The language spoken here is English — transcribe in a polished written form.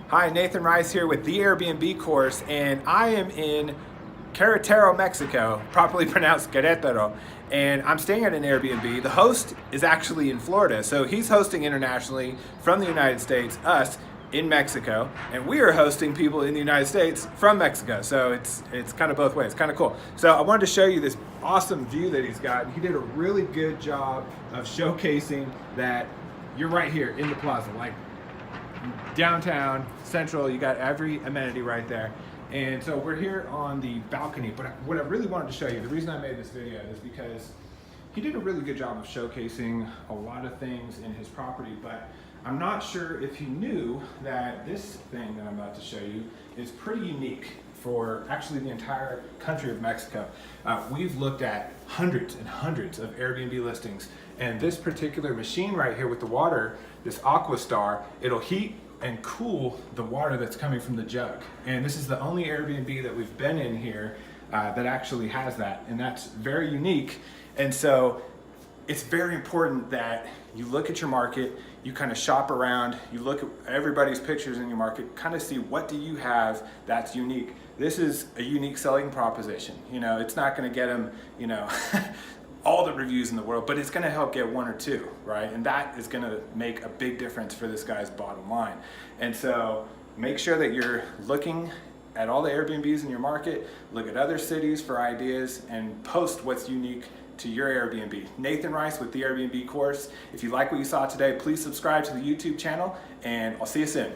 Hi, Nathan Rice here with the Airbnb course, and I am in Querétaro, Mexico, properly pronounced Querétaro, and I'm staying at an Airbnb. The host is actually in Florida, so he's hosting internationally from the United States, us in Mexico, and we are hosting people in the United States from Mexico. So it's kind of both ways, kind of cool. So I wanted to show you this awesome view that he's got. He did a really good job of showcasing that you're right here in the plaza, like downtown central. You got every amenity right there. And so we're here on the balcony, but what I really wanted to show you, the reason I made this video is because he did a really good job of showcasing a lot of things in his property, but I'm not sure if he knew that this thing that I'm about to show you is pretty unique for actually the entire country of Mexico. We've looked at hundreds and hundreds of Airbnb listings, and this particular machine right here with the water, this Aquastar, it'll heat and cool the water that's coming from the jug. And this is the only Airbnb that we've been in here that actually has that, and that's very unique. And so it's very important that you look at your market, you kind of shop around, you look at everybody's pictures in your market, kind of see what do you have that's unique. This is a unique selling proposition. You know, it's not going to get them, you know, all the reviews in the world, but it's going to help get one or two, right? And that is going to make a big difference for this guy's bottom line. And so make sure that you're looking at all the Airbnbs in your market, look at other cities for ideas, and post what's unique to your Airbnb. Nathan Rice with the Airbnb course. If you like what you saw today, please subscribe to the YouTube channel, and I'll see you soon.